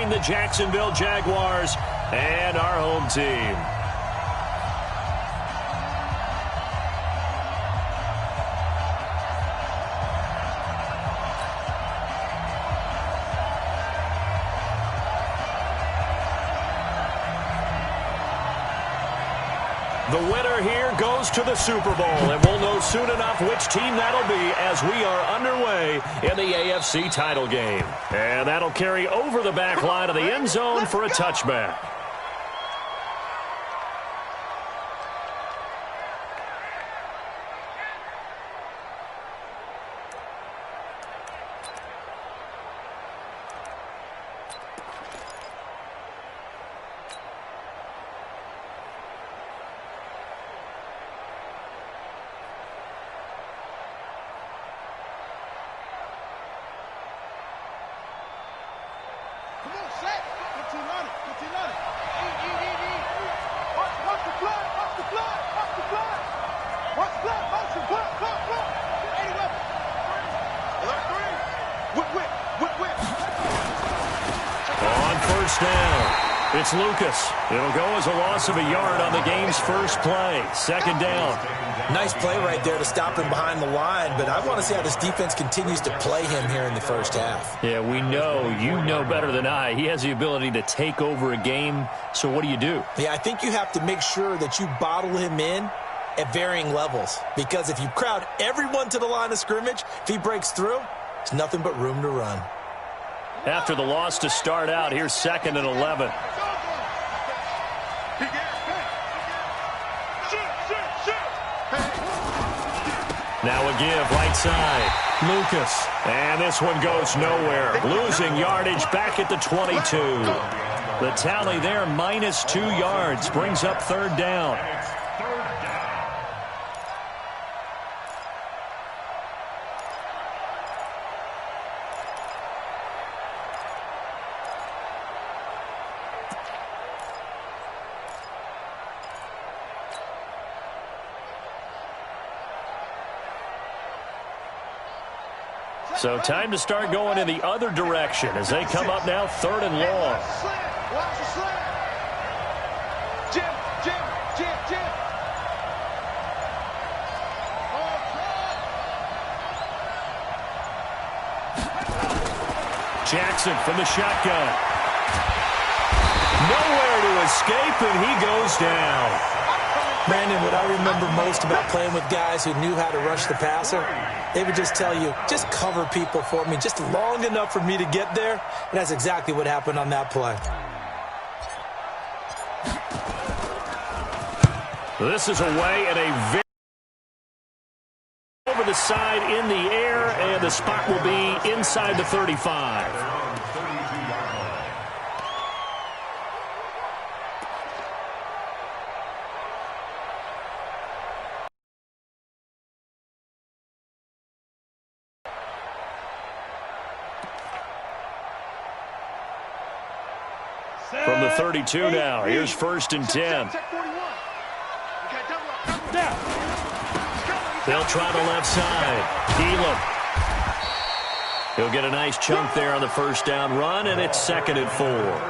between the Jacksonville Jaguars and our home team. The winner here goes to the Super Bowl, and we'll know soon enough which team that'll be as we are underway in the AFC title game. And that'll carry over the back line of the end zone for a touchback. Down. It's Lucas. It'll go as a loss of a yard on the game's first play. Second down. Nice play right there to stop him behind the line, but I want to see how this defense continues to play him here in the first half. Yeah, we know. You know better than I. He has the ability to take over a game, so what do you do? Yeah, I think you have to make sure that you bottle him in at varying levels, because if you crowd everyone to the line of scrimmage, if he breaks through, there's nothing but room to run. After the loss to start out, here's 2nd and 11. Now a give, right side. Lucas. And this one goes nowhere. Losing yardage back at the 22. The tally there, -2 yards, brings up 3rd down. So time to start going in the other direction as they come up now 3rd and long. Jackson from the shotgun. Nowhere to escape, and he goes down. Brandon, what I remember most about playing with guys who knew how to rush the passer, they would just tell you, just cover people for me, just long enough for me to get there. And that's exactly what happened on that play. This is away and a very over the side in the air, and the spot will be inside the 35. From the 32 now, here's 1st and 10. They'll try the left side. Elam. He'll get a nice chunk there on the 1st down run, and it's 2nd and 4.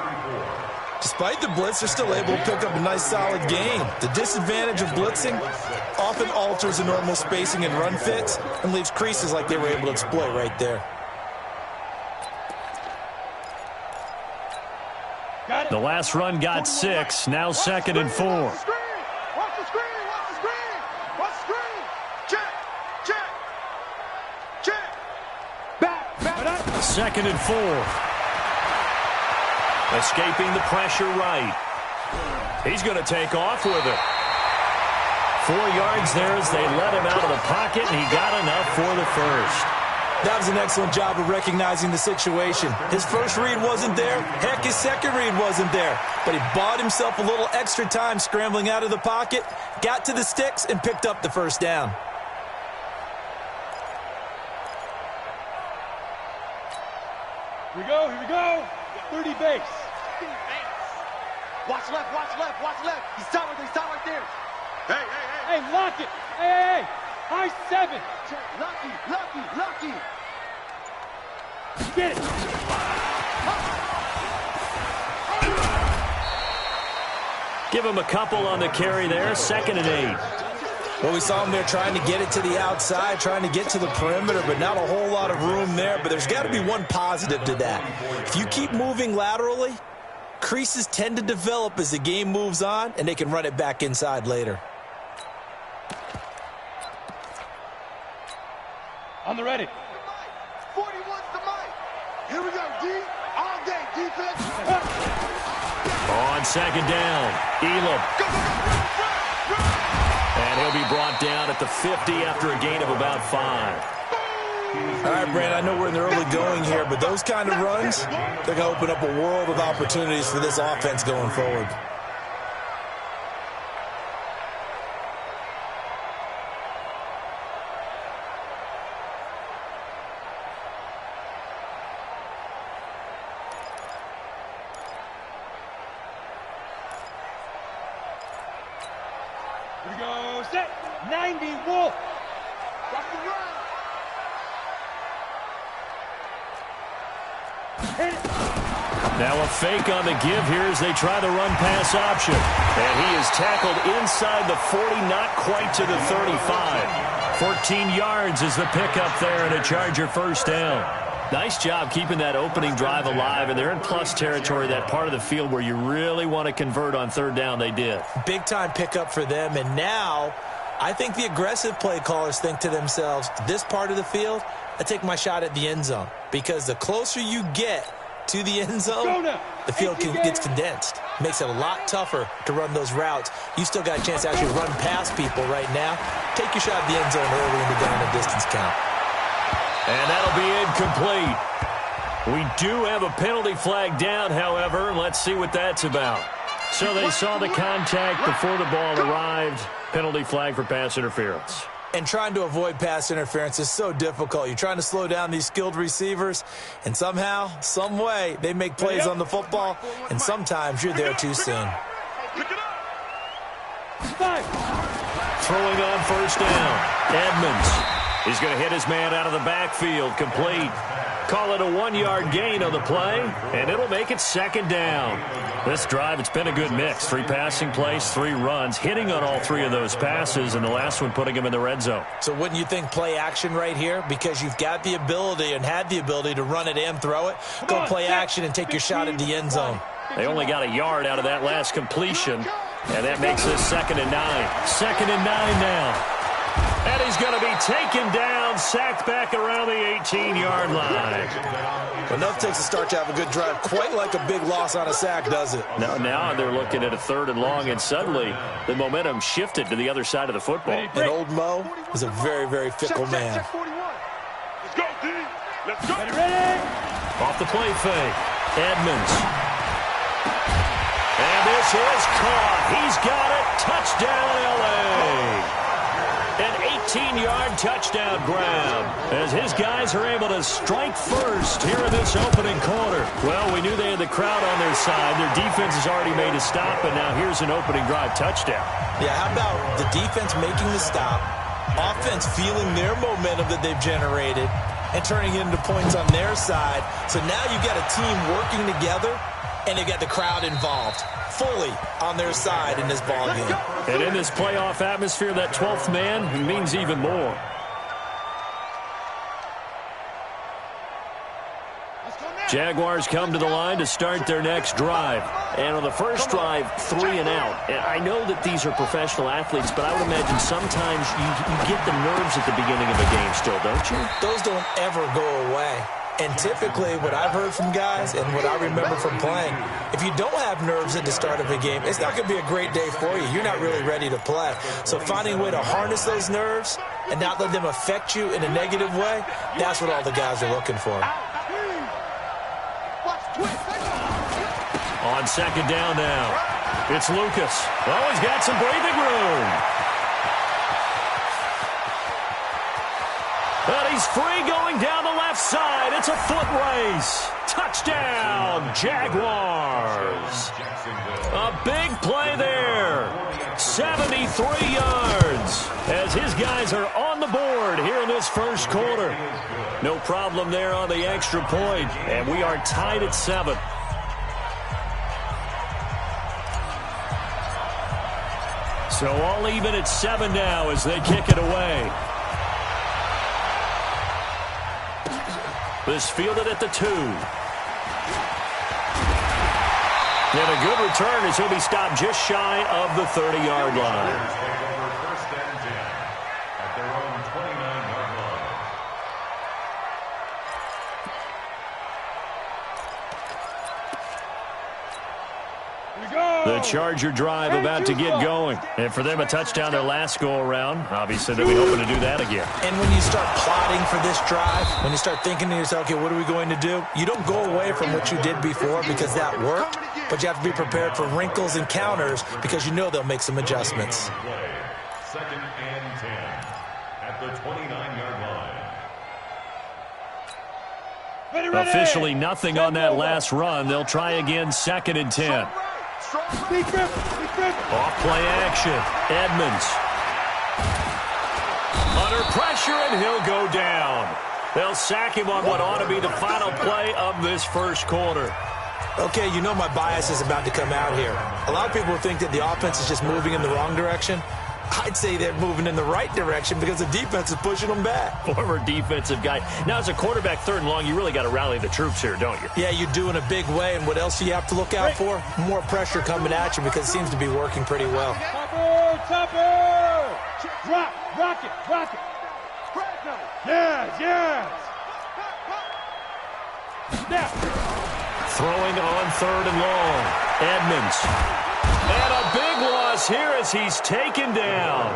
Despite the blitz, they're still able to pick up a nice solid gain. The disadvantage of blitzing often alters the normal spacing and run fits and leaves creases like they were able to exploit right there. The last run got 6, now 2nd and 4. Watch the screen! Watch the screen! Watch the screen! Check! Check! Check! Back! 2nd and 4. Escaping the pressure right. He's going to take off with it. 4 yards there as they let him out of the pocket, and he got enough for the first. That was an excellent job of recognizing the situation. His first read wasn't there. Heck, his second read wasn't there. But he bought himself a little extra time scrambling out of the pocket, got to the sticks, and picked up the 1st down. Here we go. 30 base. Watch left. He's stopped right there. Hey, lock it. Hey. High 7. Lucky. Get it. Give him a couple on the carry there, 2nd and 8. Well, we saw him there trying to get it to the outside, trying to get to the perimeter, but not a whole lot of room there. But there's got to be one positive to that. If you keep moving laterally, creases tend to develop as the game moves on, and they can run it back inside later. On the ready. 41's the mic. Here we go, D. All day, defense. On 2nd down, Elam. Go, go, go, run. And he'll be brought down at the 50 after a gain of about 5. All right, Brand, I know we're in the early going here, but those kind of runs, they're going to open up a world of opportunities for this offense going forward. Here we go, set. 90, Wolf. Watch the run. Hit it. Now a fake on the give here as they try the run-pass option. And he is tackled inside the 40, not quite to the 35. 14 yards is the pickup there and a Charger first down. Nice job keeping that opening drive alive, and they're in plus territory, that part of the field where you really want to convert on 3rd down. They did. Big-time pickup for them, and now I think the aggressive play callers think to themselves, this part of the field, I take my shot at the end zone, because the closer you get to the end zone, the field gets condensed. Makes it a lot tougher to run those routes. You still got a chance to actually run past people right now. Take your shot at the end zone early in the down and distance count. And that'll be incomplete. We do have a penalty flag down, however. Let's see what that's about. So they saw the contact before the ball arrived. Penalty flag for pass interference. And trying to avoid pass interference is so difficult. You're trying to slow down these skilled receivers, and somehow, some way, they make plays on the football, and sometimes you're there too soon. Throwing on 1st down, Edmonds. He's going to hit his man out of the backfield, complete. Call it a 1-yard gain on the play, and it'll make it 2nd down. This drive, it's been a good mix. 3 passing plays, 3 runs, hitting on all 3 of those passes, and the last one putting him in the red zone. So wouldn't you think play action right here? Because you've got the ability and had the ability to run it and throw it. Go play action and take your shot at the end zone. They only got a yard out of that last completion, and that makes this 2nd and 9. 2nd and 9 now. And he's going to be taken down, sacked back around the 18-yard line. Enough takes a start to have a good drive. Quite like a big loss on a sack, does it? Now they're looking at a 3rd and long, and suddenly the momentum shifted to the other side of the football. And old Mo is a very, very fickle man. Check 41. Let's go, D. Let's go. Ready. Off the play fake, Edmonds. And this is caught. He's got it. Touchdown, L.A. An 18-yard touchdown grab as his guys are able to strike first here in this opening quarter. Well, we knew they had the crowd on their side. Their defense has already made a stop, and now here's an opening drive touchdown. Yeah, how about the defense making the stop, offense feeling their momentum that they've generated, and turning it into points on their side. So now you've got a team working together, and they've got the crowd involved fully on their side in this ballgame. And in this playoff atmosphere, that 12th man means even more. Jaguars come to the line to start their next drive. And on the first drive, 3 and out. And I know that these are professional athletes, but I would imagine sometimes you get the nerves at the beginning of a game still, don't you? Those don't ever go away. And typically, what I've heard from guys and what I remember from playing, if you don't have nerves at the start of a game, it's not going to be a great day for you. You're not really ready to play. So finding a way to harness those nerves and not let them affect you in a negative way, that's what all the guys are looking for. On 2nd down now, it's Lucas. Oh, he's got some breathing room. But he's free going down the left side. It's a foot race. Touchdown, Jaguars. A big play there. 73 yards as his guys are on the board here in this first quarter. No problem there on the extra point, and we are tied at 7. So all even at 7 now as they kick it away. This fielded at the 2. And a good return as he'll be stopped just shy of the 30-yard line. The Charger drive about to get going. And for them, a touchdown their last go-around. Obviously, they'll be hoping to do that again. And when you start plotting for this drive, when you start thinking to yourself, okay, what are we going to do? You don't go away from what you did before because that worked, but you have to be prepared for wrinkles and counters because you know they'll make some adjustments. 2nd and 10 at the 29-yard line. Officially nothing on that last run. They'll try again 2nd and 10. Off play action. Edmonds. Under pressure, and he'll go down. They'll sack him on what ought to be the final play of this first quarter. Okay, you know my bias is about to come out here. A lot of people think that the offense is just moving in the wrong direction. I'd say they're moving in the right direction because the defense is pushing them back. Former defensive guy. Now, as a quarterback 3rd and long, you really got to rally the troops here, don't you? Yeah, you do in a big way. And what else do you have to look out for? More pressure coming at you because it seems to be working pretty well. Topper! Drop! Rock it! Rock it! Yes! Yes! Snap! Throwing on 3rd and long. Edmonds. And a big loss here as he's taken down.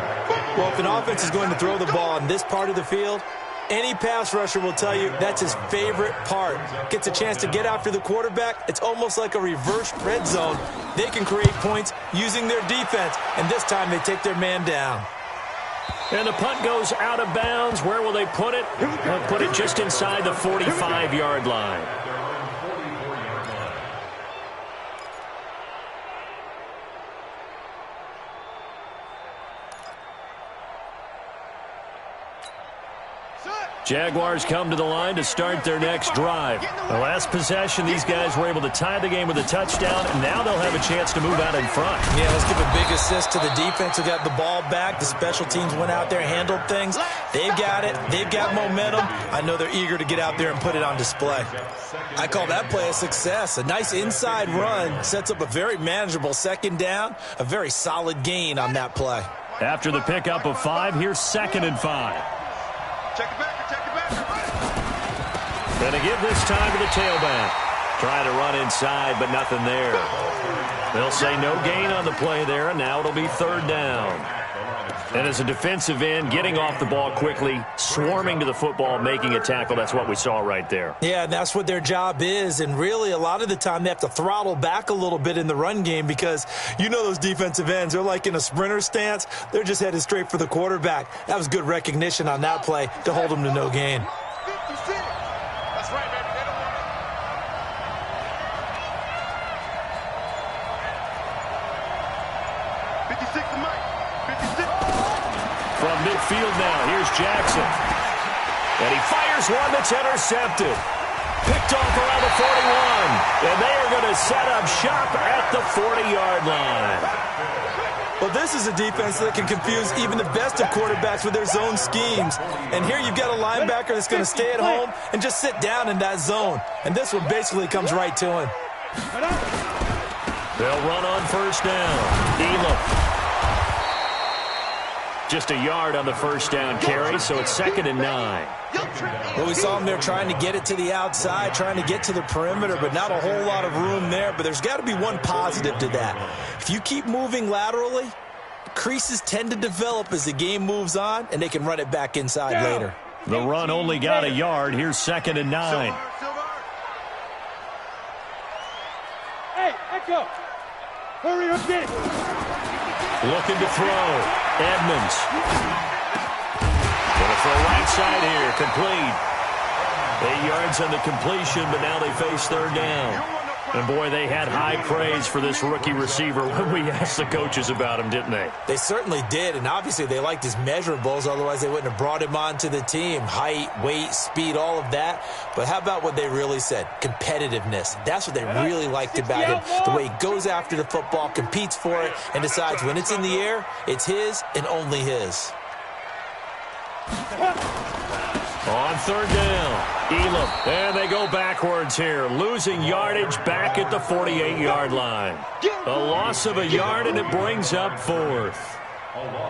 Well, if an offense is going to throw the ball in this part of the field, any pass rusher will tell you that's his favorite part. Gets a chance to get after the quarterback. It's almost like a reverse red zone. They can create points using their defense, and this time they take their man down. And the punt goes out of bounds. Where will they put it? They'll put it just inside the 45-yard line. Jaguars come to the line to start their next drive. The last possession, these guys were able to tie the game with a touchdown, and now they'll have a chance to move out in front. Yeah, let's give a big assist to the defense who got the ball back. The special teams went out there, handled things. They've got it. They've got momentum. I know they're eager to get out there and put it on display. I call that play a success. A nice inside run sets up a very manageable 2nd down, a very solid gain on that play. After the pickup of 5, here's 2nd and 5. Check it back. And they give this time to the tailback. Trying to run inside, but nothing there. They'll say no gain on the play there, and now it'll be 3rd down. And as a defensive end, getting off the ball quickly, swarming to the football, making a tackle, that's what we saw right there. Yeah, and that's what their job is. And really, a lot of the time, they have to throttle back a little bit in the run game because you know those defensive ends, they're like in a sprinter stance. They're just headed straight for the quarterback. That was good recognition on that play to hold them to no gain. From midfield now, here's Jackson. And he fires one that's intercepted. Picked off around the 41. And they are going to set up shop at the 40-yard line. Well, this is a defense that can confuse even the best of quarterbacks with their zone schemes. And here you've got a linebacker that's going to stay at home and just sit down in that zone. And this one basically comes right to him. They'll run on 1st down. Elam. Just a yard on the 1st down carry, so it's 2nd and 9. Well, we saw him there trying to get it to the outside, trying to get to the perimeter, but not a whole lot of room there. But there's got to be one positive to that. If you keep moving laterally, creases tend to develop as the game moves on, and they can run it back inside later. The run only got a yard. Here's 2nd and 9. Hey, Echo! Hurry up, get it! Looking to throw. Edmonds. Going to throw right side here. Complete. 8 yards on the completion, but now they face 3rd down. And, boy, they had high praise for this rookie receiver when we asked the coaches about him, didn't they? They certainly did, and obviously they liked his measurables. Otherwise, they wouldn't have brought him onto the team. Height, weight, speed, all of that. But how about what they really said? Competitiveness. That's what they really liked about him. The way he goes after the football, competes for it, and decides when it's in the air, it's his and only his. On third down, Elam. And they go backwards here, losing yardage back at the 48-yard line. A loss of a yard, and it brings up fourth.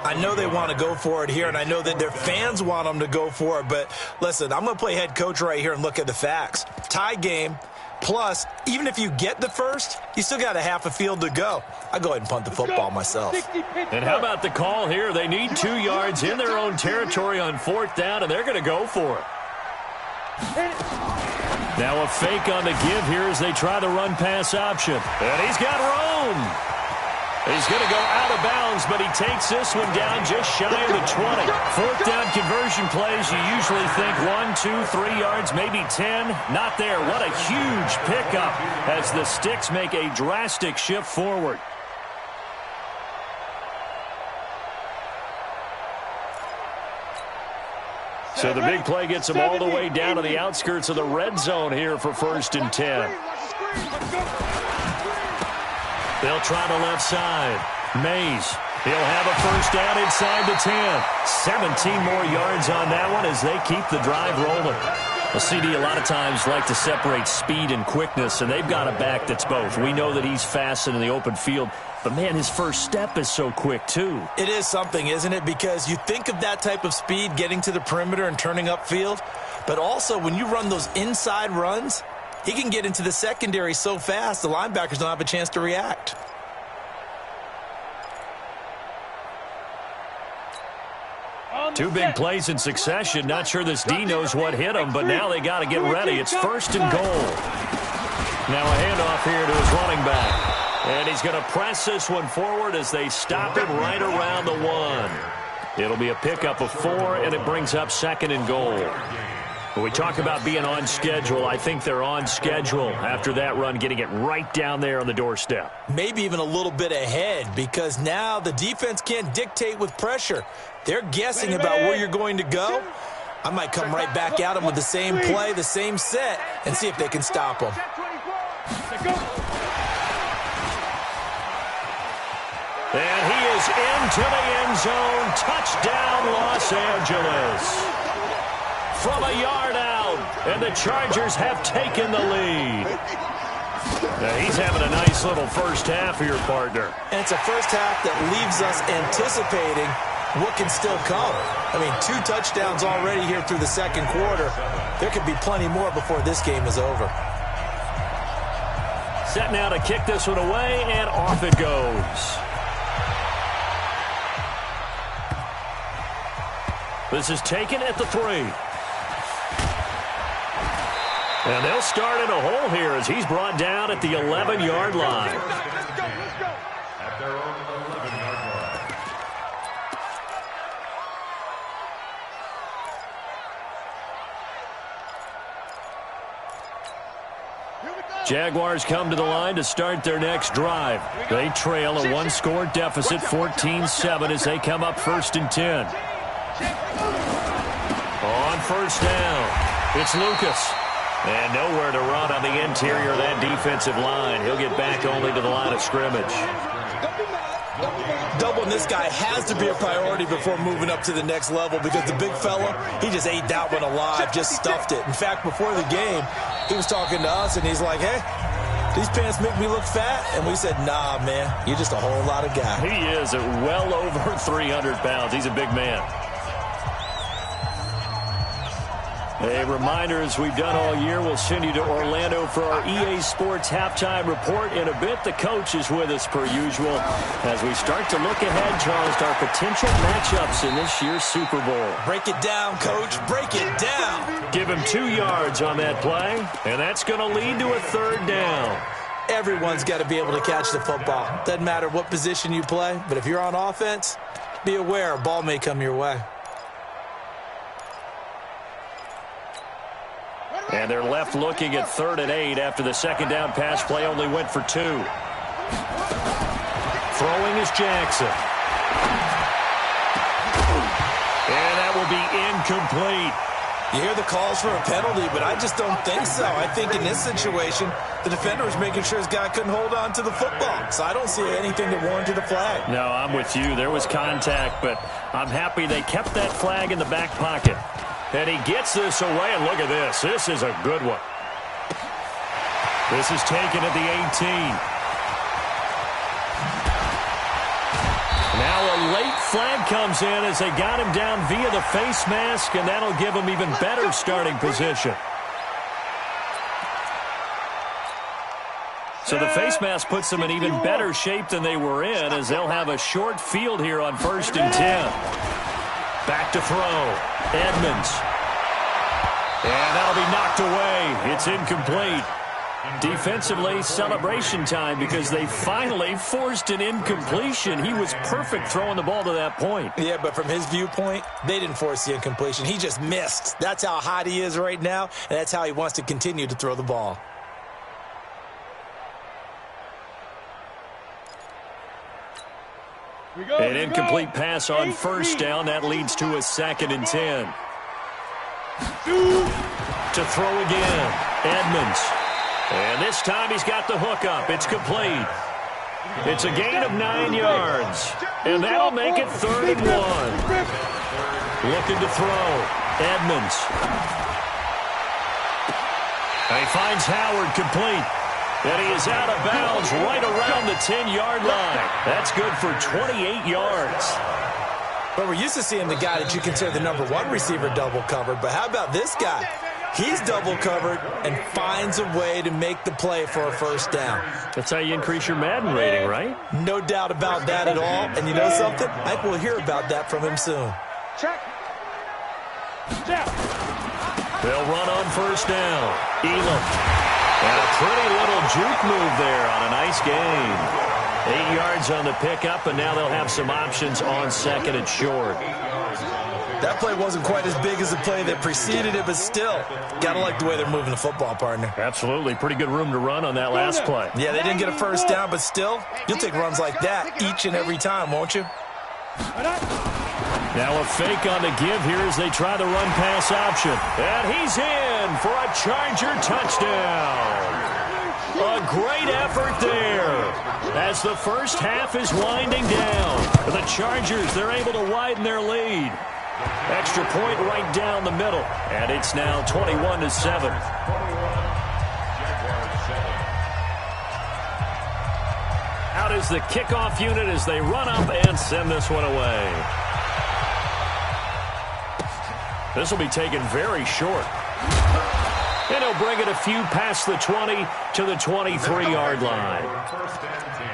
I know they want to go for it here, and I know that their fans want them to go for it. But, listen, I'm going to play head coach right here and look at the facts. Tie game. Plus, even if you get the first, you still got a half a field to go. I go ahead and punt the football myself. And how about the call here? They need 2 yards in their own territory on fourth down, and they're going to go for it. Now a fake on the give here as they try the run-pass option. And he's got room. He's going to go out of bounds, but he takes this one down just shy of the 20. Fourth down conversion plays, you usually think 1, 2, 3 yards, maybe 10. Not there. What a huge pickup as the Sticks make a drastic shift forward. So the big play gets them all the way down to the outskirts of the red zone here for 1st and 10. They'll try the left side. Mays. He'll have a first down inside the 10. 17 more yards on that one as they keep the drive rolling. A CD a lot of times like to separate speed and quickness, and they've got a back that's both. We know that he's fast in the open field, but, man, his first step is so quick, too. It is something, isn't it? Because you think of that type of speed getting to the perimeter and turning upfield, but also when you run those inside runs, he can get into the secondary so fast the linebackers don't have a chance to react. Two big plays in succession. Not sure this D knows what hit him, but now they got to get ready. It's 1st and goal. Now a handoff here to his running back. And he's going to press this one forward as they stop him right around the 1. It'll be a pickup of 4, and it brings up 2nd and goal. When we talk about being on schedule, I think they're on schedule after that run, getting it right down there on the doorstep. Maybe even a little bit ahead, because now the defense can't dictate with pressure. They're guessing about where you're going to go. I might come right back at them with the same play, the same set, and see if they can stop them. And he is into the end zone. Touchdown, Los Angeles. From a yard out, and the Chargers have taken the lead. Now he's having a nice little first half here, partner. And it's a first half that leaves us anticipating what can still come. I mean, 2 touchdowns already here through the second quarter. There could be plenty more before this game is over. Set now to kick this one away, and off it goes. This is taken at the 3. And they'll start in a hole here as he's brought down at the 11-yard line. Let's go. At their own 11-yard line. Jaguars come to the line to start their next drive. They trail a 1-score deficit, 14-7, as they come up 1st and 10. On first down, it's Lucas. And nowhere to run on the interior of that defensive line. He'll get back only to the line of scrimmage. Doubling this guy has to be a priority before moving up to the next level, because the big fella, he just ate that one alive, just stuffed it. In fact, before the game, he was talking to us, and he's like, hey, these pants make me look fat. And we said, nah, man, you're just a whole lot of guy. He is at well over 300 pounds. He's a big man. A reminder, as we've done all year, we'll send you to Orlando for our EA Sports halftime report in a bit. The coach is with us per usual as we start to look ahead, Charles, to our potential matchups in this year's Super Bowl. Break it down, Coach. Break it down. Give him 2 yards on that play, and that's going to lead to a 3rd down. Everyone's got to be able to catch the football. Doesn't matter what position you play, but if you're on offense, be aware a ball may come your way. And they're left looking at 3rd and 8 after the second down pass play only went for 2. Throwing is Jackson. And that will be incomplete. You hear the calls for a penalty, but I just don't think so. I think in this situation, the defender was making sure his guy couldn't hold on to the football. So I don't see anything to warrant the flag. No, I'm with you. There was contact, but I'm happy they kept that flag in the back pocket. And he gets this away, and look at this. This is a good one. This is taken at the 18. Now a late flag comes in as they got him down via the face mask, and that'll give him even better starting position. So the face mask puts them in even better shape than they were in, as they'll have a short field here on 1st and 10. Back to throw. Edmonds. And that'll be knocked away. It's incomplete. Defensively, celebration time because they finally forced an incompletion. He was perfect throwing the ball to that point. Yeah, but from his viewpoint, they didn't force the incompletion. He just missed. That's how hot he is right now, and that's how he wants to continue to throw the ball. An incomplete pass on 1st down. That leads to a 2nd and 10. To throw again. Edmonds. And this time he's got the hook up. It's complete. It's a gain of 9 yards. And that'll make it 3rd and 1. Looking to throw. Edmonds. And he finds Howard complete. And he is out of bounds right around the 10-yard line. That's good for 28 yards. But we're used to seeing the guy that you consider the #1 receiver double covered. But how about this guy? He's double covered and finds a way to make the play for a 1st down. That's how you increase your Madden rating, right? No doubt about that at all. And you know something? I think we'll hear about that from him soon. Check. They'll run on 1st down. Elam. And a pretty little juke move there on a nice gain. 8 yards on the pickup, and now they'll have some options on 2nd and short. That play wasn't quite as big as the play that preceded it, but still, got to like the way they're moving the football, partner. Absolutely. Pretty good room to run on that last play. Yeah, they didn't get a 1st down, but still, you'll take runs like that each and every time, won't you? Now a fake on the give here as they try the run-pass option. And he's in for a Charger touchdown. A great effort there as the first half is winding down. The Chargers, they're able to widen their lead. Extra point right down the middle. And it's now 21-7. Out is the kickoff unit as they run up and send this one away. This will be taken very short. And he'll bring it a few past the 20 to the 23-yard line. 1st and 10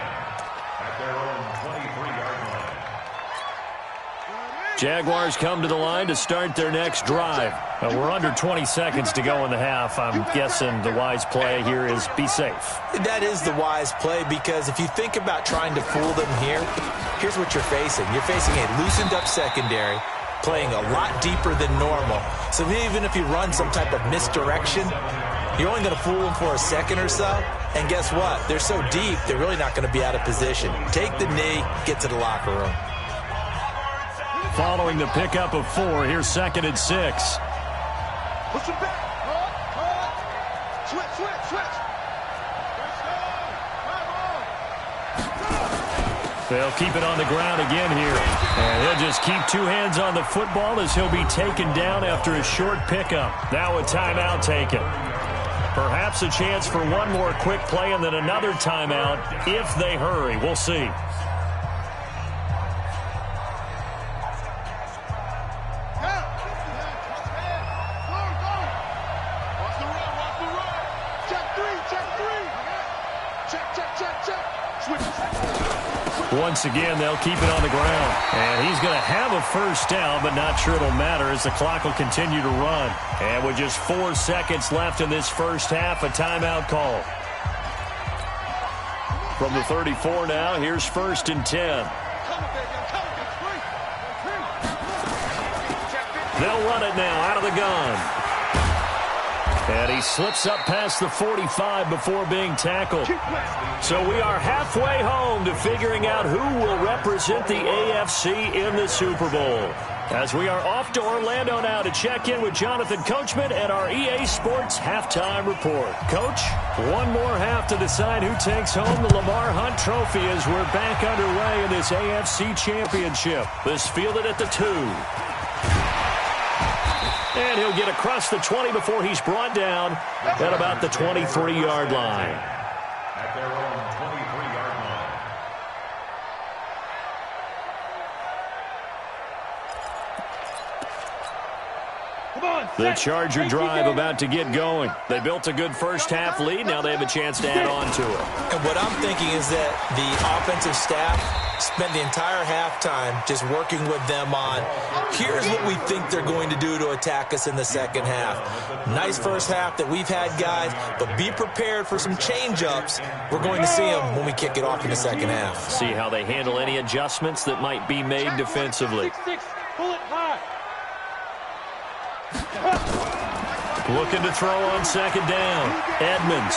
at their own 23-yard line. Jaguars come to the line to start their next drive. We're under 20 seconds to go in the half. I'm guessing the wise play here is be safe. That is the wise play because if you think about trying to fool them here, here's what you're facing. You're facing a loosened-up secondary, playing a lot deeper than normal. So even if you run some type of misdirection, you're only going to fool them for a second or so. And guess what? They're so deep, they're really not going to be out of position. Take the knee, get to the locker room. Following the pickup of 4, here's 2nd and 6. Push it back. Switch. They'll keep it on the ground again here. And he'll just keep 2 hands on the football as he'll be taken down after a short pickup. Now a timeout taken. Perhaps a chance for one more quick play and then another timeout if they hurry. We'll see. Once again, they'll keep it on the ground. And he's going to have a 1st down, but not sure it'll matter as the clock will continue to run. And with just 4 seconds left in this first half, a timeout call. From the 34 now, here's 1st and 10. They'll run it now out of the gun. And he slips up past the 45 before being tackled. So we are halfway home to figuring out who will represent the AFC in the Super Bowl. As we are off to Orlando now to check in with Jonathan Coachman and our EA Sports halftime report. Coach, one more half to decide who takes home the Lamar Hunt Trophy as we're back underway in this AFC Championship. This fielded at the 2. And he'll get across the 20 before he's brought down at about the 23-yard line. At their own 23-yard line. The Charger drive about to get going. They built a good first-half lead. Now they have a chance to add on to it. And what I'm thinking is that the offensive staff spent the entire halftime just working with them on, here's what we think they're going to do to attack us in the second half. Nice first half that we've had, guys, but be prepared for some change-ups. We're going to see them when we kick it off in the second half. See how they handle any adjustments that might be made defensively. Looking to throw on second down. Edmonds.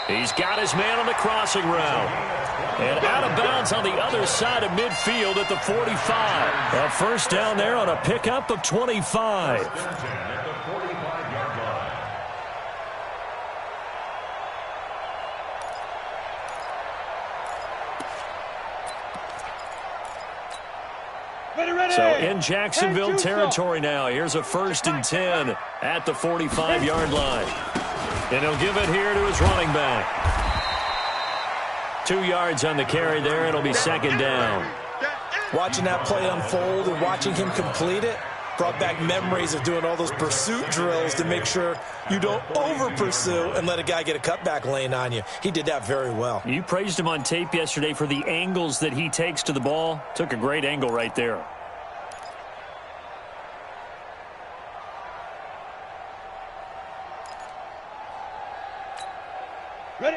He's got his man on the crossing route. And out of bounds on the other side of midfield at the 45. A first down there on a pickup of 25. So in Jacksonville territory now. Here's a 1st and 10 at the 45-yard line. And he'll give it here to his running back. 2 yards on the carry there. It'll be second down. Watching that play unfold and watching him complete it brought back memories of doing all those pursuit drills to make sure you don't over-pursue and let a guy get a cutback lane on you. He did that very well. You praised him on tape yesterday for the angles that he takes to the ball. Took a great angle right there.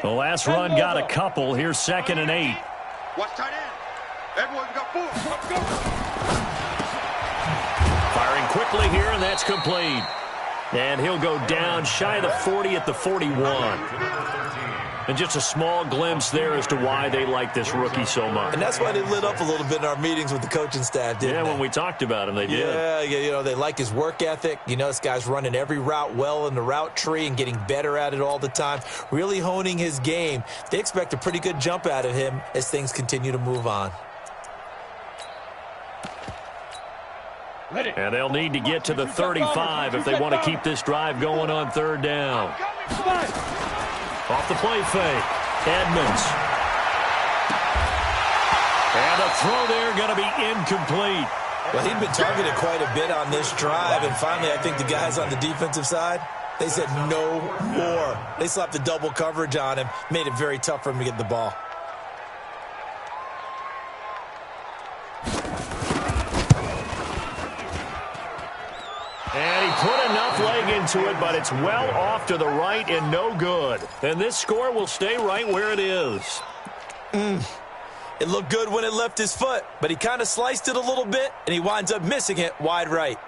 The last run got a couple. Here's 2nd and 8. Watch tight end. Everyone's got 4. Let's go. Firing quickly here, and that's complete. And he'll go down shy of the 40 at the 41. And just a small glimpse there as to why they like this rookie so much. And that's why they lit up a little bit in our meetings with the coaching staff, didn't they? Yeah, when we talked about him, they did. Yeah, you know, they like his work ethic. You know, this guy's running every route well in the route tree and getting better at it all the time, really honing his game. They expect a pretty good jump out of him as things continue to move on. And they'll need to get to the 35 if they want to keep this drive going on 3rd down. Off the play fake. Edmonds. And a throw there going to be incomplete. Well, he'd been targeted quite a bit on this drive, and finally I think the guys on the defensive side, they said no more. They slapped the double coverage on him, made it very tough for him to get the ball. And he put enough leg into it, but it's well off to the right and no good. And this score will stay right where it is. It looked good when it left his foot, but he kind of sliced it a little bit, and he winds up missing it wide right.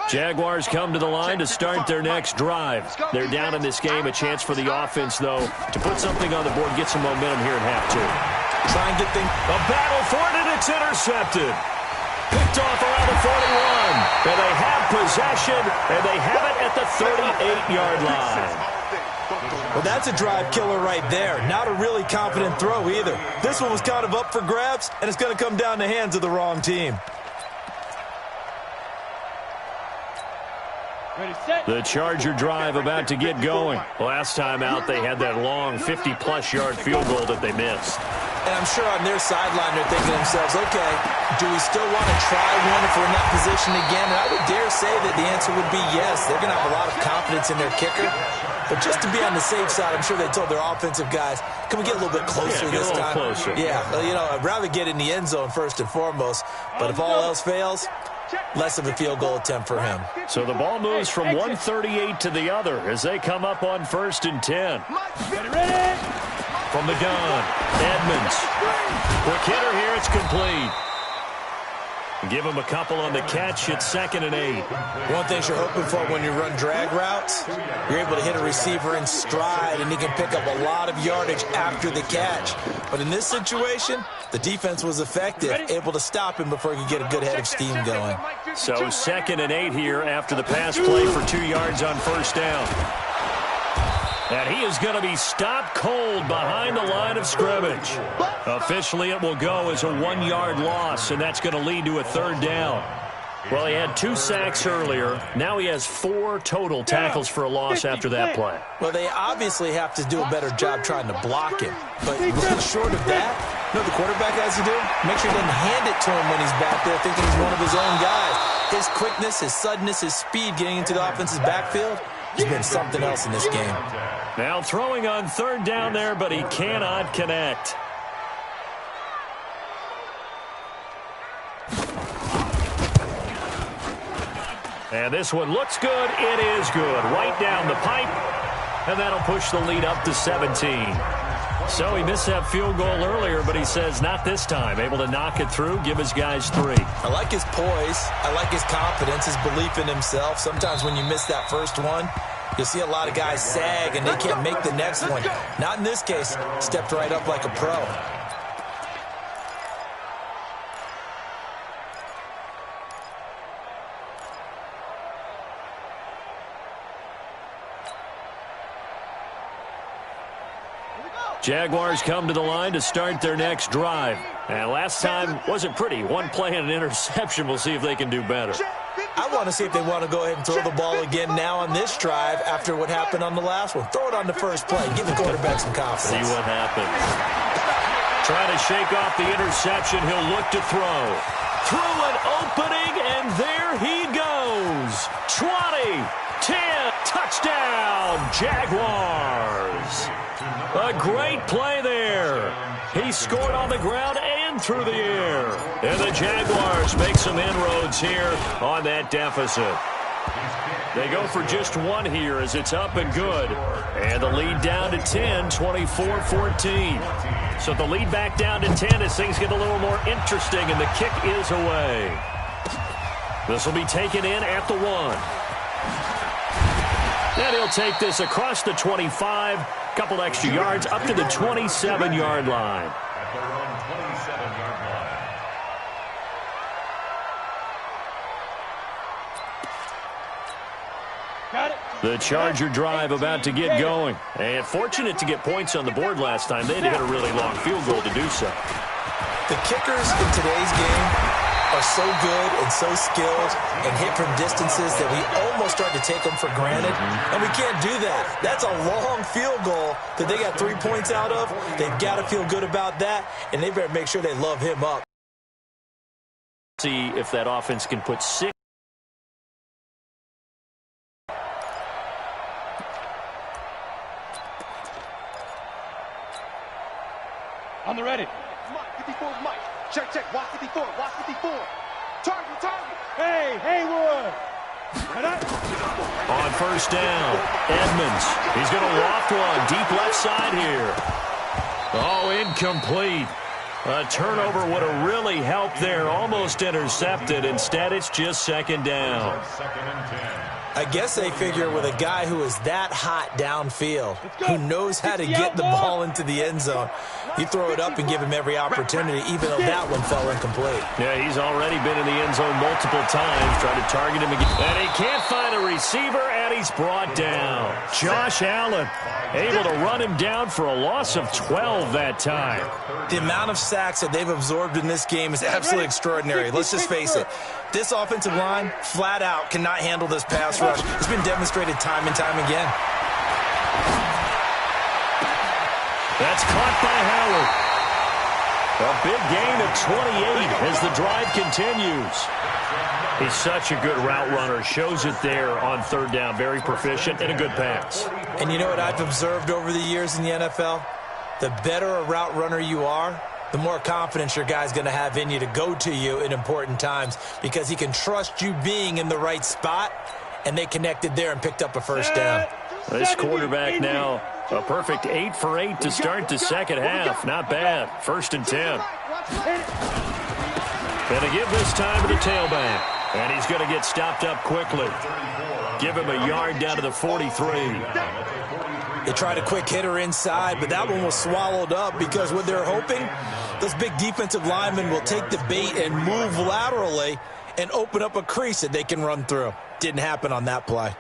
Jaguars come to the line to start their next drive. They're down in this game. A chance for the offense, though, to put something on the board, get some momentum here in half 2. Try and get things. A battle for it, and it's intercepted. Picked off around the 41. And they have possession, and they have it at the 38-yard line. Well, that's a drive killer right there. Not a really confident throw either. This one was kind of up for grabs, and it's going to come down the hands of the wrong team. The Charger drive about to get going. Last time out, they had that long 50-plus yard field goal that they missed. And I'm sure on their sideline they're thinking to themselves, okay, do we still want to try one if we're in that position again? And I would dare say that the answer would be yes. They're going to have a lot of confidence in their kicker. But just to be on the safe side, I'm sure they told their offensive guys, can we get a little bit closer this time? Closer. Yeah, you know, I'd rather get in the end zone first and foremost. But if all else fails, less of a field goal attempt for him. So the ball moves from 138 to the other as they come up on 1st and 10. From the gun, Edmonds. Quick hitter here, it's complete. Give him a couple on the catch. It's 2nd and 8. One thing you're hoping for when you run drag routes, you're able to hit a receiver in stride, and he can pick up a lot of yardage after the catch. But in this situation, the defense was effective, able to stop him before he could get a good head of steam going. So 2nd and 8 here after the pass play for 2 yards on 1st down. And he is going to be stopped cold behind the line of scrimmage. Officially, it will go as a 1-yard loss, and that's going to lead to a 3rd down. Well, he had 2 sacks earlier. Now he has 4 total tackles for a loss after that play. Well, they obviously have to do a better job trying to block him. But short of that, you know what the quarterback has to do? Make sure he doesn't hand it to him when he's back there thinking he's one of his own guys. His quickness, his suddenness, his speed getting into the offense's backfield has been something else in this game. Now throwing on 3rd down there, but he cannot connect. And this one looks good. It is good. Right down the pipe. And that'll push the lead up to 17. So he missed that field goal earlier, but he says not this time. Able to knock it through, give his guys 3. I like his poise. I like his confidence, his belief in himself. Sometimes when you miss that first one, you'll see a lot of guys sag and they can't make the next one. Not in this case. Stepped right up like a pro. Jaguars come to the line to start their next drive. And last time wasn't pretty. 1 play and an interception. We'll see if they can do better. I want to see if they want to go ahead and throw the ball again now on this drive after what happened on the last one. Throw it on the first play. Give the quarterback some confidence. See what happens. Trying to shake off the interception. He'll look to throw. Through an opening, and there he goes. 20, 10, touchdown, Jaguars. A great play there. He scored on the ground and through the air. And the Jaguars make some inroads here on that deficit. They go for just 1 here as it's up and good. And the lead down to 10, 24-14. So the lead back down to 10 as things get a little more interesting, and the kick is away. This will be taken in at the 1. And he'll take this across the 25. Couple extra yards up to the 27-yard line. At their own 27-yard line. Got it. The Charger drive about to get going. And fortunate to get points on the board last time. They had to hit a really long field goal to do so. The kickers in today's game are so good and so skilled and hit from distances that we almost start to take them for granted. And we can't do that. That's a long field goal that they got 3 points out of. They've got to feel good about that, and they better make sure they love him up. See if that offense can put 6. On the ready. Mike, 54, Mike. Check, check. Watch 54, watch 54. Target, target. Hey, Haywood. On 1st down, Edmonds. He's going to loft one deep left side here. Oh, incomplete. A turnover would have really helped there. Almost intercepted. Instead, it's just 2nd down. 2nd and 10. I guess they figure with a guy who is that hot downfield, who knows how to get the ball into the end zone, you throw it up and give him every opportunity, even though that one fell incomplete. Yeah, he's already been in the end zone multiple times, trying to target him again. And he can't find a receiver, and he's brought down. Josh Allen able to run him down for a loss of 12 that time. The amount of sacks that they've absorbed in this game is absolutely extraordinary. Let's just face it. This offensive line, flat out, cannot handle this pass rush. It's been demonstrated time and time again. That's caught by Howard. A big gain of 28 as the drive continues. He's such a good route runner. Shows it there on 3rd down. Very proficient and a good pass. And you know what I've observed over the years in the NFL? The better a route runner you are, the more confidence your guy's going to have in you to go to you in important times, because he can trust you being in the right spot, and they connected there and picked up a 1st down. This quarterback now a perfect 8 for 8 to start the 2nd half. Not bad. 1st and 10. And to give this time to the tailback. And he's going to get stopped up quickly. Give him a yard down to the 43. They tried a quick hitter inside, but that one was swallowed up because what they're hoping, those big defensive linemen will take the bait and move laterally and open up a crease that they can run through. Didn't happen on that play.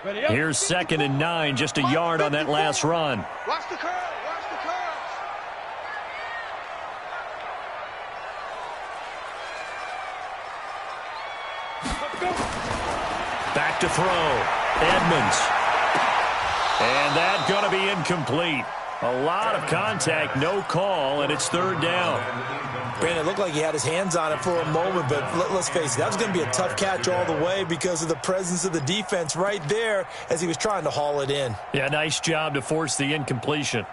Here's 2nd and 9, just a yard on that last run. Watch the curve. Watch the curve. Back to throw. Edmonds. And that's going to be incomplete. A lot of contact, no call, and it's 3rd down. Brandon, it looked like he had his hands on it for a moment, but let's face it, that was going to be a tough catch all the way because of the presence of the defense right there as he was trying to haul it in. Yeah, nice job to force the incompletion.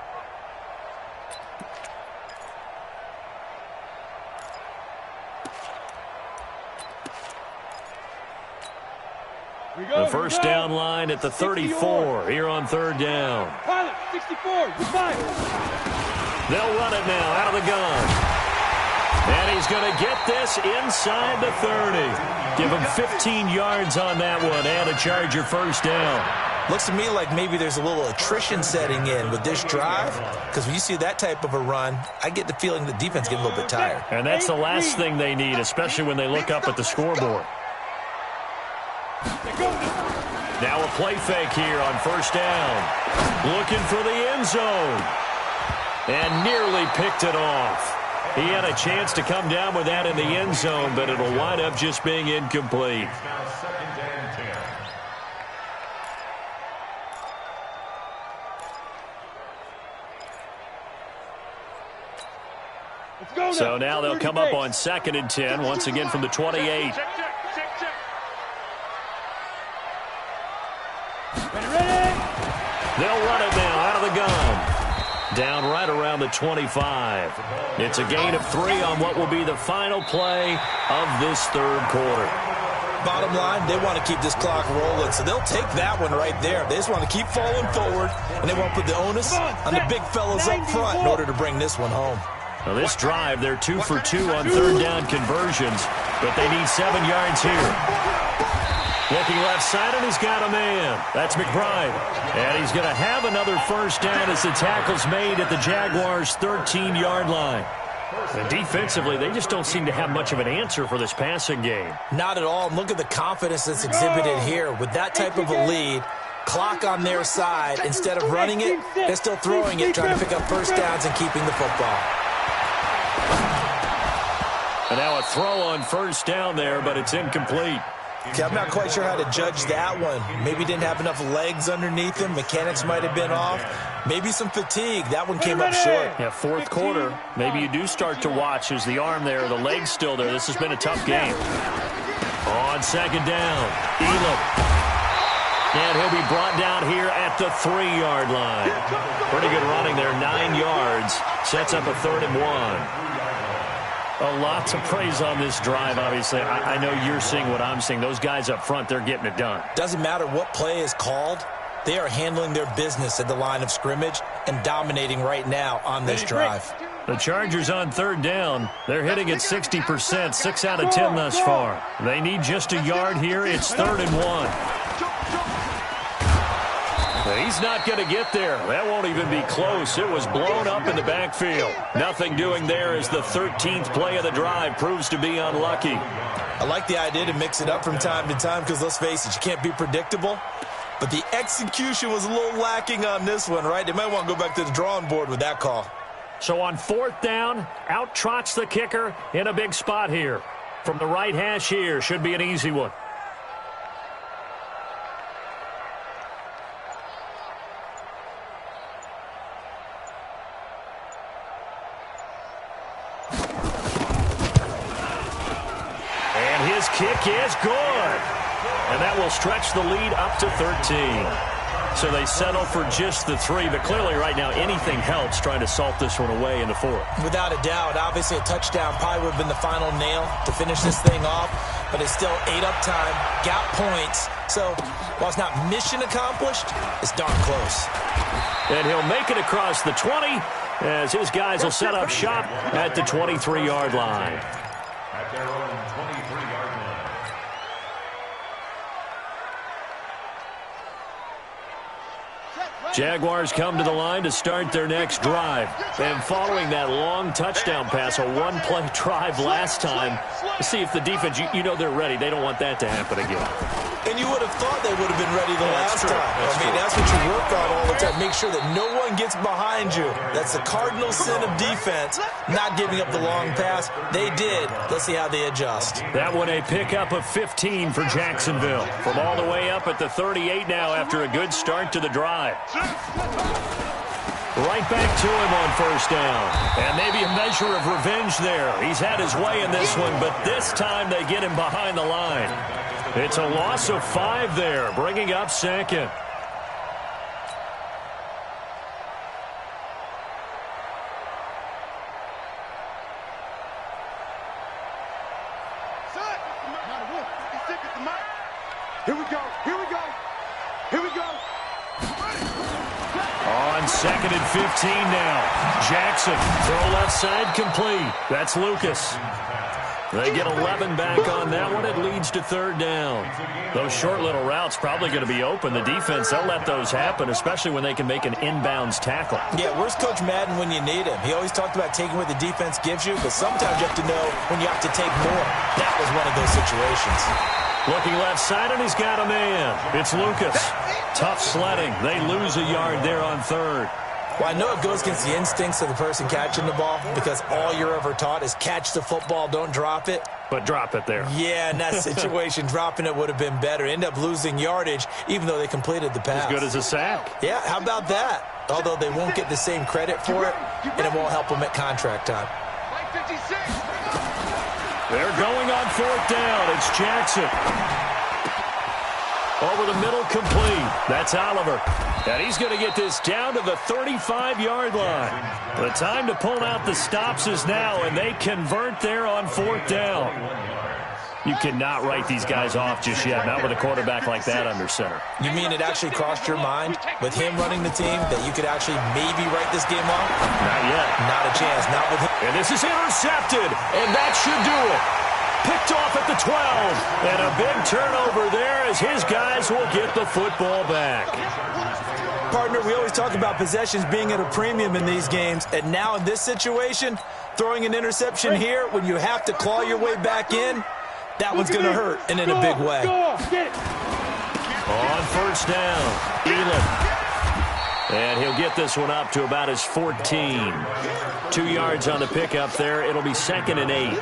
The first down line at the 34 here on 3rd down. Pilot, 64, goodbye. They'll run it now out of the gun. And he's going to get this inside the 30. Give him 15 yards on that one and a Charger first down. Looks to me like maybe there's a little attrition setting in with this drive because when you see that type of a run, I get the feeling the defense gets a little bit tired. And that's the last thing they need, especially when they look up at the scoreboard. Now a play fake here on first down. Looking for the end zone. And nearly picked it off. He had a chance to come down with that in the end zone, but it'll wind up just being incomplete. So now they'll come up on 2nd and 10, once again from the 28. They'll run it now out of the gun. Down right around the 25. It's a gain of 3 on what will be the final play of this 3rd quarter. Bottom line, they want to keep this clock rolling, so they'll take that one right there. They just want to keep falling forward, and they won't put the onus on the big fellas up front in order to bring this one home. Now this drive, they're 2 for 2 on 3rd down conversions, but they need 7 yards here. Looking left side, and he's got a man. That's McBride. And he's going to have another first down as the tackle's made at the Jaguars' 13-yard line. And defensively, they just don't seem to have much of an answer for this passing game. Not at all. And look at the confidence that's exhibited here. With that type of a lead, clock on their side, instead of running it, they're still throwing it, trying to pick up first downs and keeping the football. And now a throw on first down there, but it's incomplete. Okay, I'm not quite sure how to judge that one. Maybe didn't have enough legs underneath him. Mechanics might have been off. Maybe some fatigue. That one came up short. Yeah, 4th quarter. Maybe you do start to watch as the arm there, the leg's still there. This has been a tough game. On 2nd down, Elam. And he'll be brought down here at the 3-yard line. Pretty good running there, 9 yards. Sets up a 3rd and 1. A lot to praise on this drive, obviously. I know you're seeing what I'm seeing. Those guys up front, they're getting it done. Doesn't matter what play is called. They are handling their business at the line of scrimmage and dominating right now on this drive. The Chargers on 3rd down. They're hitting at 60%, 6 out of 10 thus far. They need just a yard here. It's 3rd and 1. He's not going to get there. That won't even be close. It was blown up in the backfield. Nothing doing there as the 13th play of the drive proves to be unlucky. I like the idea to mix it up from time to time because, let's face it, you can't be predictable. But the execution was a little lacking on this one, right? They might want to go back to the drawing board with that call. So on 4th down, out trots the kicker in a big spot here. From the right hash here, should be an easy one. His kick is good. And that will stretch the lead up to 13. So they settle for just the 3. But clearly right now anything helps trying to salt this one away in the 4th. Without a doubt. Obviously a touchdown probably would have been the final nail to finish this thing off. But it's still 8 up time. Got points. So while it's not mission accomplished, it's darn close. And he'll make it across the 20 as his guys will set up shop at the 23-yard line. At their own 23-yard line. Jaguars come to the line to start their next drive. And following that long touchdown pass, a one-play drive last time, to see if the defense, you know they're ready. They don't want that to happen again. And you would have thought they would have been ready the last time. That's what you work on all the time. Make sure that no one gets behind you. That's the cardinal sin of defense, not giving up the long pass. They did. Let's see how they adjust. That one a pickup of 15 for Jacksonville. From all the way up at the 38 now after a good start to the drive. Right back to him on first down. And maybe a measure of revenge there. He's had his way in this one, but this time they get him behind the line. It's a loss of 5 there, bringing up second. Here we go. Here we go. Here we go. On second and 15 now. Jackson, throw left side complete. That's Lucas. They get 11 back on that one. It leads to third down. Those short little routes probably going to be open. The defense, they'll let those happen, especially when they can make an inbounds tackle. Yeah, where's Coach Madden when you need him? He always talked about taking what the defense gives you, but sometimes you have to know when you have to take more. That was one of those situations. Looking left side, and he's got a man. It's Lucas. Tough sledding. They lose a yard there on third. Well, I know it goes against the instincts of the person catching the ball because all you're ever taught is catch the football, don't drop it. But drop it there. Yeah, in that situation, dropping it would have been better. End up losing yardage, even though they completed the pass. As good as a sack. Yeah, how about that? Although they won't get the same credit for it, and it won't help them at contract time. They're going on fourth down. It's Jackson. Over the middle, complete. That's Oliver. And he's going to get this down to the 35-yard line. The time to pull out the stops is now, and they convert there on fourth down. You cannot write these guys off just yet, not with a quarterback like that under center. You mean it actually crossed your mind with him running the team that you could actually maybe write this game off? Not yet. Not a chance. Not with him. And this is intercepted, and that should do it. Picked off at the 12, and a big turnover there as his guys will get the football back. Partner, we always talk about possessions being at a premium in these games, and now in this situation, throwing an interception here when you have to claw your way back in, that one's going to hurt, and in a big way. On first down, Elam. And he'll get this one up to about his 14. 2 yards on the pickup there. It'll be second and 8.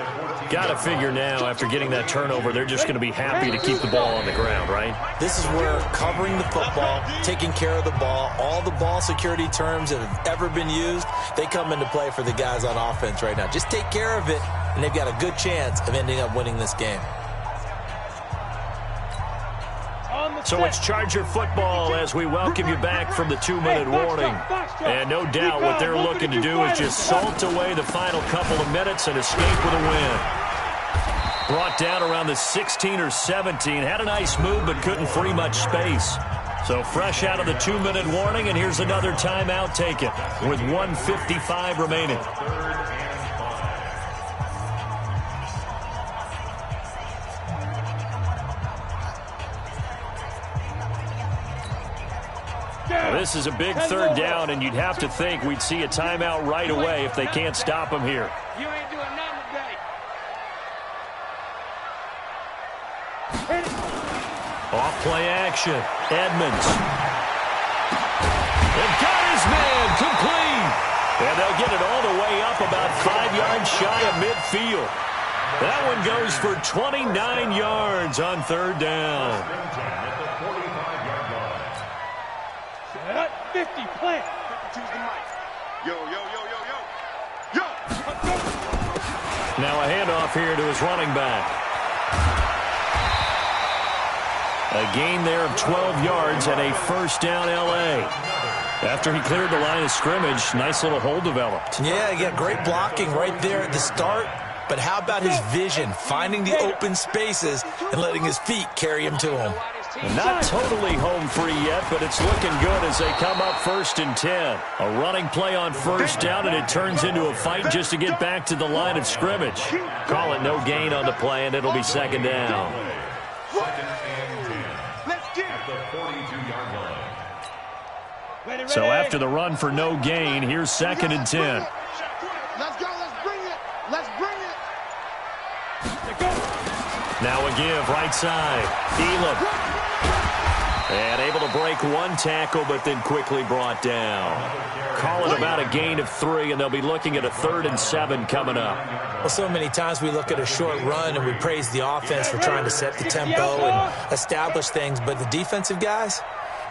Got to figure now, after getting that turnover, they're just going to be happy to keep the ball on the ground, right? This is where covering the football, taking care of the ball, all the ball security terms that have ever been used, they come into play for the guys on offense right now. Just take care of it, and they've got a good chance of ending up winning this game. So it's Charger football as we welcome you back from the 2-minute warning. And no doubt what they're looking to do is just salt away the final couple of minutes and escape with a win. Brought down around the 16 or 17. Had a nice move but couldn't free much space. So fresh out of the 2-minute warning, and here's another timeout taken with 1:55 remaining. This is a big third down, and you'd have to think we'd see a timeout right away if they can't stop him here. You ain't doing nothing today. Off play action. Edmonds. They've got his man complete. And they'll get it all the way up about 5 yards shy of midfield. That one goes for 29 yards on third down. 50, plant. 52's the mic. Yo, yo, yo, yo, yo. Yo. Now a handoff here to his running back. A gain there of 12 yards and a first down L.A. After he cleared the line of scrimmage, nice little hole developed. Yeah, great blocking right there at the start. But how about his vision, finding the open spaces and letting his feet carry him to him? Not totally home free yet, but it's looking good as they come up 1st and 10. A running play on 1st down, and it turns into a fight just to get back to the line of scrimmage. Call it no gain on the play, and it'll be 2nd down. So after the run for no gain, here's 2nd and 10. Let's go. Let's bring it. Let's bring it. Now a give, right side. Elam. And able to break one tackle, but then quickly brought down. Call it about a gain of 3, and they'll be looking at a 3rd and 7 coming up. Well, so many times we look at a short run and we praise the offense for trying to set the tempo and establish things, but the defensive guys,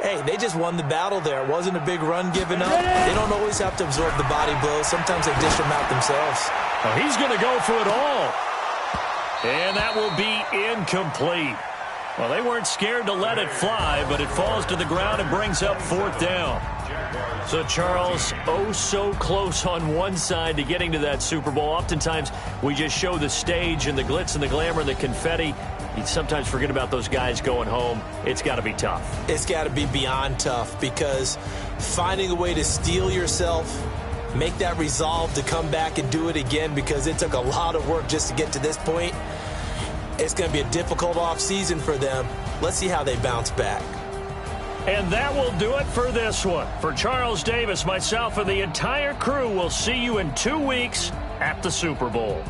hey, they just won the battle there. It wasn't a big run given up. They don't always have to absorb the body blows. Sometimes they dish them out themselves. Well, he's going to go for it all. And that will be incomplete. Well, they weren't scared to let it fly, but it falls to the ground and brings up 4th down. So, Charles, oh so close on one side to getting to that Super Bowl. Oftentimes, we just show the stage and the glitz and the glamour and the confetti. You sometimes forget about those guys going home. It's got to be tough. It's got to be beyond tough, because finding a way to steel yourself, make that resolve to come back and do it again, because it took a lot of work just to get to this point. It's going to be a difficult offseason for them. Let's see how they bounce back. And that will do it for this one. For Charles Davis, myself, and the entire crew, we'll see you in 2 weeks at the Super Bowl.